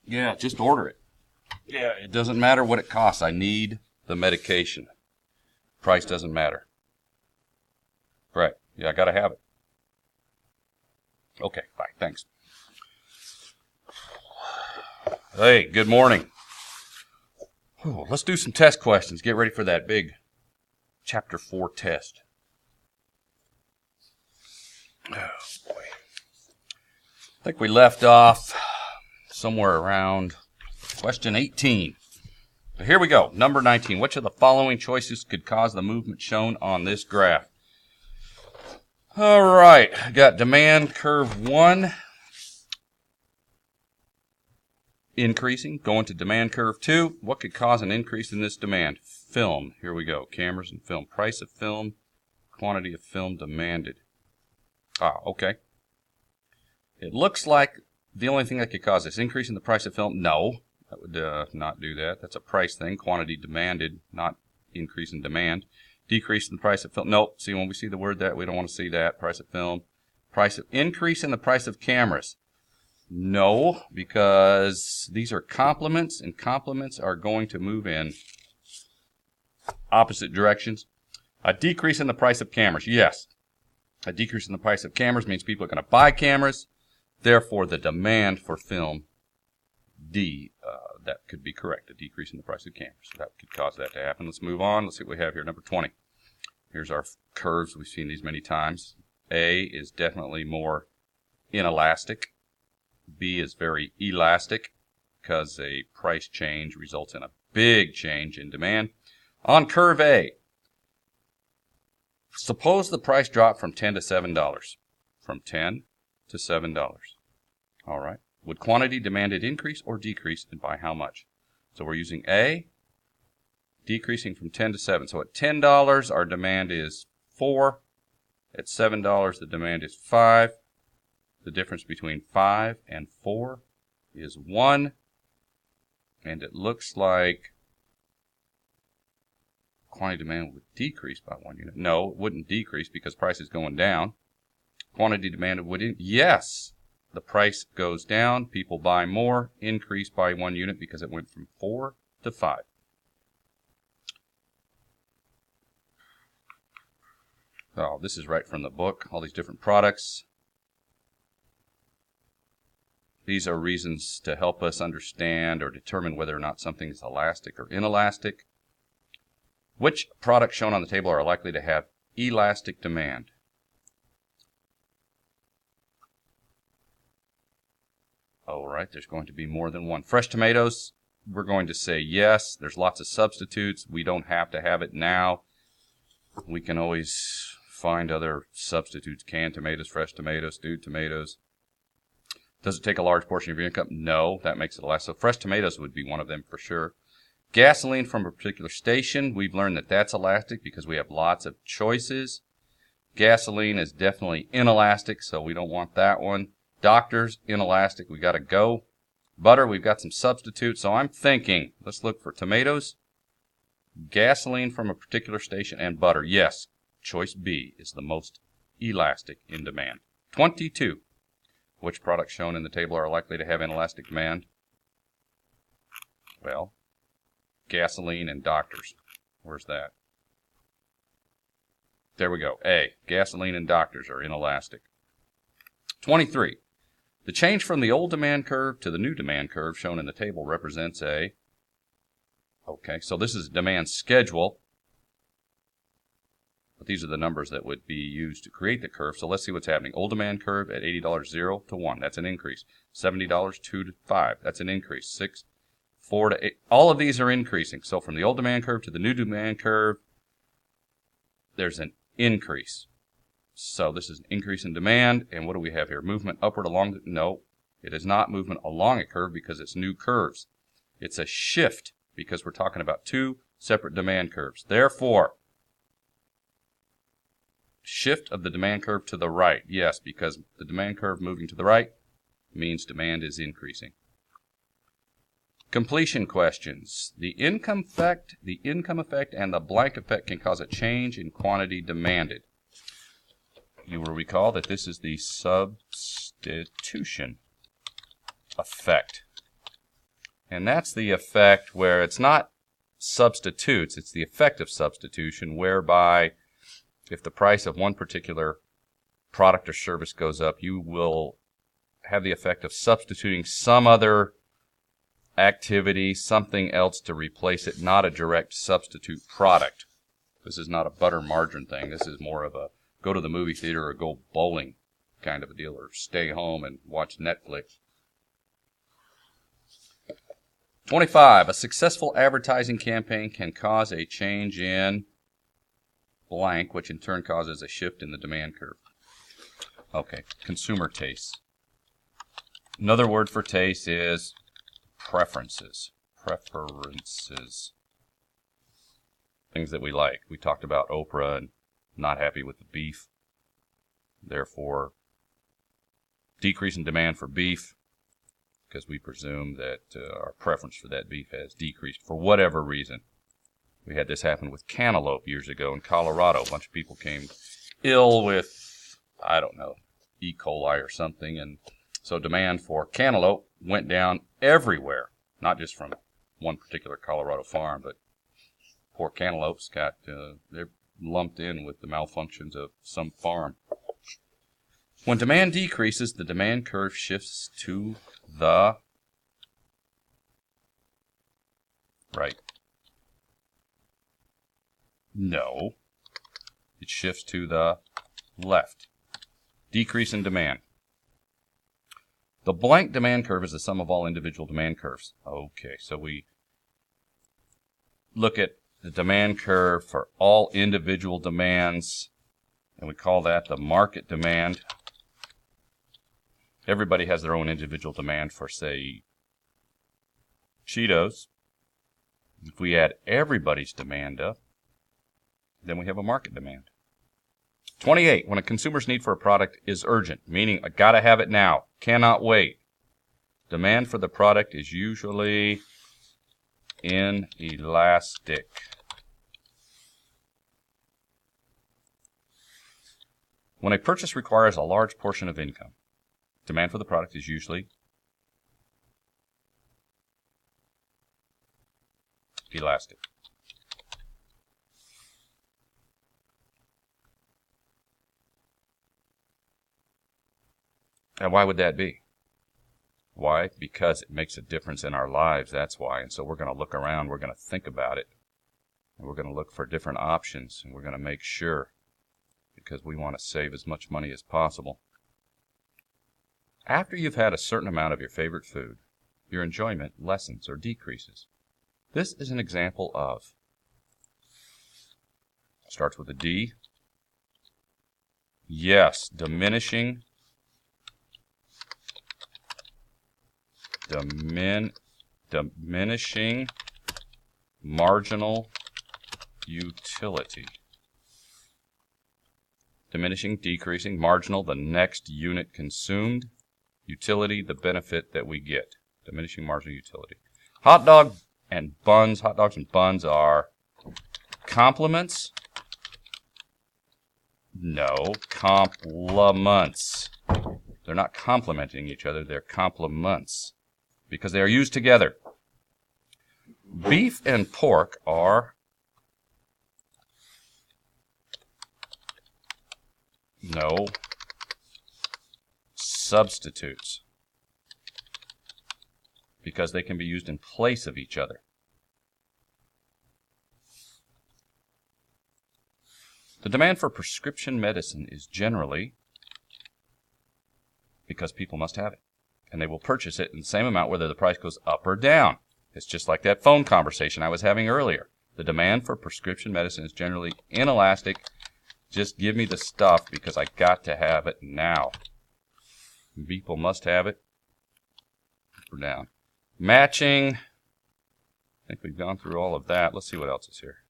Yeah, just order it. Yeah, it doesn't matter what it costs. I need the medication. Price doesn't matter. Right. Yeah, I got to have it. Okay, bye. Thanks. Hey, good morning. Let's do some test questions. Get ready for that big Chapter 4 test. Oh, boy. I think we left off somewhere around question 18. So here we go. Number 19. Which of the following choices could cause the movement shown on this graph? All right. I got demand curve 1 increasing, going to demand curve 2. What could cause an increase in this demand? Film. Here we go. Cameras and film. Price of film, quantity of film demanded. Okay. It looks like the only thing that could cause this, increase in the price of film. No, that would not do that. That's a price thing. Quantity demanded, not increase in demand. Decrease in the price of film. Nope. See, when we see the word that, we don't want to see that. Price of film. Price of increase in the price of cameras. No, because these are complements, and complements are going to move in opposite directions. A decrease in the price of cameras. Yes. A decrease in the price of cameras means people are going to buy cameras. Therefore, the demand for film, D, that could be correct. A decrease in the price of cameras. That could cause that to happen. Let's move on. Let's see what we have here. Number 20. Here's our curves. We've seen these many times. A is definitely more inelastic. B is very elastic because a price change results in a big change in demand. On curve A, suppose the price dropped from $10 to $7. From $10 to $7. All right. Would quantity demanded increase or decrease, and by how much? So we're using A, decreasing from 10 to 7. So at $10, our demand is 4. At $7, the demand is 5. The difference between 5 and 4 is 1. And it looks like quantity demand would decrease by 1 unit. No, it wouldn't decrease because price is going down. Quantity demanded would yes. The price goes down, people buy more, increase by 1 unit because it went from 4 to 5. Oh, this is right from the book, all these different products. These are reasons to help us understand or determine whether or not something is elastic or inelastic. Which products shown on the table are likely to have elastic demand? All right, there's going to be more than one. Fresh tomatoes, we're going to say yes. There's lots of substitutes. We don't have to have it now. We can always find other substitutes. Canned tomatoes, fresh tomatoes, stewed tomatoes. Does it take a large portion of your income? No, that makes it less. So fresh tomatoes would be one of them for sure. Gasoline from a particular station, we've learned that that's elastic because we have lots of choices. Gasoline is definitely inelastic, so we don't want that one. Doctors, inelastic, we got to go. Butter, we've got some substitutes, so I'm thinking, let's look for tomatoes, gasoline from a particular station, and butter. Yes, choice B is the most elastic in demand. 22. Which products shown in the table are likely to have inelastic demand? Well, gasoline and doctors. Where's that? There we go. A. Gasoline and doctors are inelastic. 23. The change from the old demand curve to the new demand curve shown in the table represents a... Okay, so this is a demand schedule. But these are the numbers that would be used to create the curve. So let's see what's happening. Old demand curve at $80, 0 to 1. That's an increase. $70, 2 to 5. That's an increase. 6, 4 to 8. All of these are increasing. So from the old demand curve to the new demand curve, there's an increase. So this is an increase in demand. And what do we have here? Movement upward along the... No, it is not movement along a curve because it's new curves. It's a shift because we're talking about two separate demand curves. Therefore, shift of the demand curve to the right. Yes, because the demand curve moving to the right means demand is increasing. Completion questions. The income effect, and the blank effect can cause a change in quantity demanded. You will recall that this is the substitution effect. And that's the effect where it's not substitutes, it's the effect of substitution, whereby if the price of one particular product or service goes up, you will have the effect of substituting some other activity, something else to replace it, not a direct substitute product. This is not a butter margarine thing. This is more of a go to the movie theater or go bowling kind of a deal, or stay home and watch Netflix. 25. A successful advertising campaign can cause a change in blank, which in turn causes a shift in the demand curve. Okay, consumer tastes. Another word for taste is preferences. Preferences. Things that we like. We talked about Oprah and not happy with the beef. Therefore, decrease in demand for beef, because we presume that our preference for that beef has decreased for whatever reason. We had this happen with cantaloupe years ago in Colorado. A bunch of people came ill with, I don't know, E. coli or something, and so demand for cantaloupe went down everywhere, not just from one particular Colorado farm, but poor cantaloupes got, they're lumped in with the malfunctions of some farm. When demand decreases, the demand curve shifts to the right. No, it shifts to the left. Decrease in demand. The blank demand curve is the sum of all individual demand curves. Okay, so we look at the demand curve for all individual demands, and we call that the market demand. Everybody has their own individual demand for, say, Cheetos. If we add everybody's demand up, then we have a market demand. 28. When a consumer's need for a product is urgent, meaning I gotta have it now, cannot wait, demand for the product is usually inelastic. When a purchase requires a large portion of income, demand for the product is usually elastic. And why would that be? Why? Because it makes a difference in our lives, that's why. And so we're going to look around, we're going to think about it, and we're going to look for different options, and we're going to make sure, because we want to save as much money as possible. After you've had a certain amount of your favorite food, your enjoyment lessens or decreases. This is an example of, starts with a D. Yes, diminishing marginal utility. Diminishing, decreasing, marginal, the next unit consumed. Utility, the benefit that we get. Diminishing marginal utility. Hot dogs and buns are complements. No, complements. They're not complementing each other, they're complements, because they are used together. Beef and pork are substitutes, because they can be used in place of each other. The demand for prescription medicine is generally because people must have it, and they will purchase it in the same amount whether the price goes up or down. It's just like that phone conversation I was having earlier. The demand for prescription medicine is generally inelastic. Just give me the stuff because I got to have it now. People must have it. Up or down. Matching. I think we've gone through all of that. Let's see what else is here.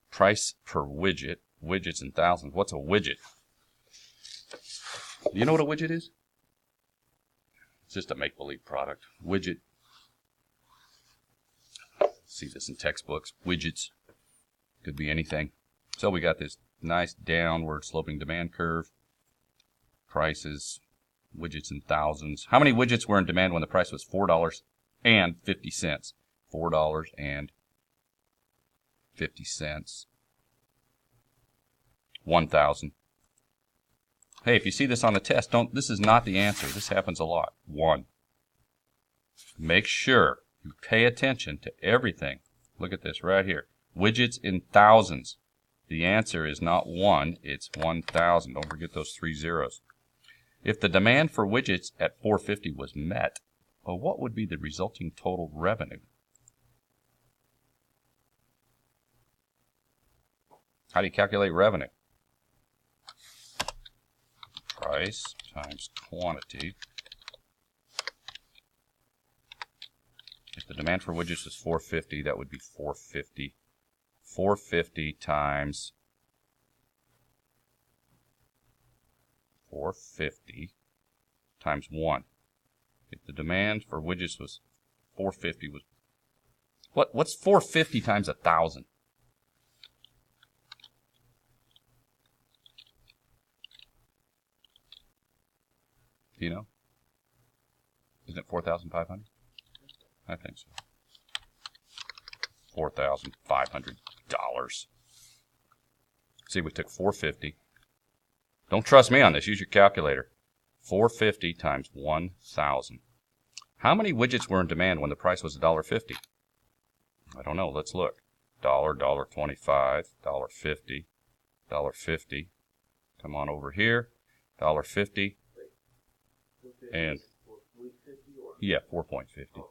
Price per widget. Widgets in thousands. What's a widget? Do you know what a widget is? It's just a make-believe product. Widget. See this in textbooks. Widgets. Could be anything. So we got this nice downward sloping demand curve. Prices. Widgets in thousands. How many widgets were in demand when the price was $4 and 50 cents. $4.50. 1,000. Hey, if you see this on the test, this is not the answer. This happens a lot. 1. Make sure you pay attention to everything. Look at this right here. Widgets in thousands. The answer is not 1, it's 1,000. Don't forget those 3 zeros. If the demand for widgets at 450 was met, well, what would be the resulting total revenue? How do you calculate revenue? Price times quantity. If the demand for widgets was 450, that would be 450. 450 times 1. If the demand for widgets was 450 was what's 450 times 1,000? Do you know? Isn't it 4,500? I think so. $4,500. See, we took 450. Don't trust me on this. Use your calculator. 450 times 1,000. How many widgets were in demand when the price was $1.50? I don't know. Let's look. $1.25, $1.50, $1.50. Come on over here. $1.50. And yeah, 4.50.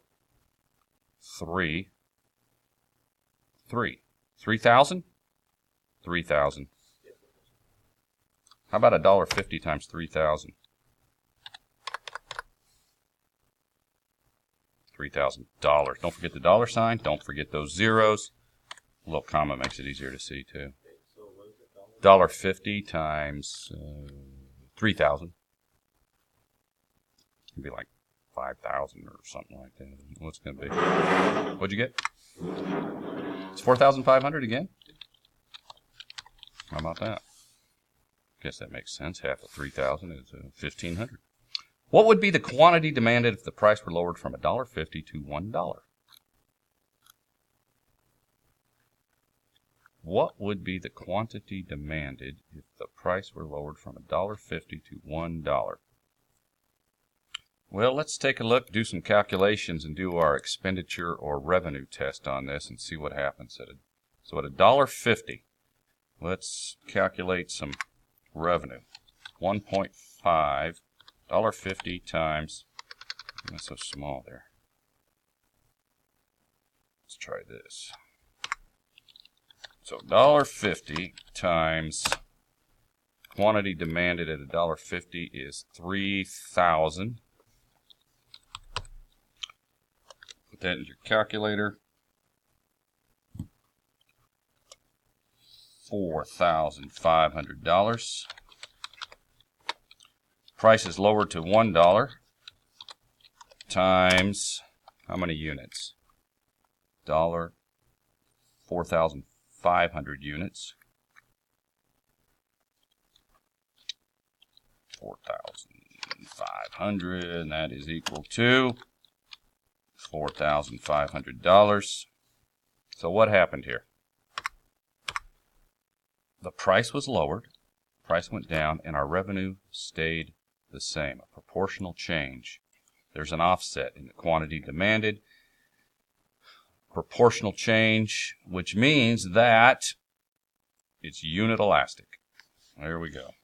3,000? 3,000. How about $1.50 times 3,000? $3,000. Don't forget the dollar sign. Don't forget those zeros. A little comma makes it easier to see too. $1.50 times 3,000. It'd be like 5,000 or something like that. What's it going to be? What'd you get? It's 4,500 again? How about that? Guess that makes sense. Half of 3,000 is 1,500. What would be the quantity demanded if the price were lowered from $1.50 to $1? What would be the quantity demanded if the price were lowered from $1.50 to $1? Well, let's take a look, do some calculations, and do our expenditure or revenue test on this and see what happens. So at $1.50, let's calculate some revenue. 1.5, $1.50 times, that's so small there. Let's try this. So $1.50 times quantity demanded at $1.50 is 3,000. Put that in your calculator. $4,500. Price is lowered to $1 times how many units? 4,500 units. 4,500, and that is equal to $4,500. So what happened here? The price was lowered, price went down, and our revenue stayed the same, a proportional change. There's an offset in the quantity demanded. Proportional change, which means that it's unit elastic. There we go.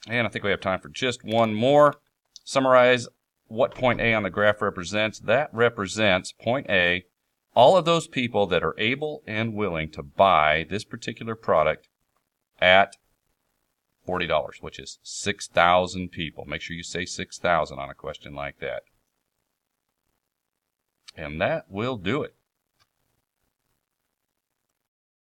And I think we have time for just one more. Summarize what point A on the graph represents. That represents point A, all of those people that are able and willing to buy this particular product at $40, which is 6,000 people. Make sure you say 6,000 on a question like that. And that will do it.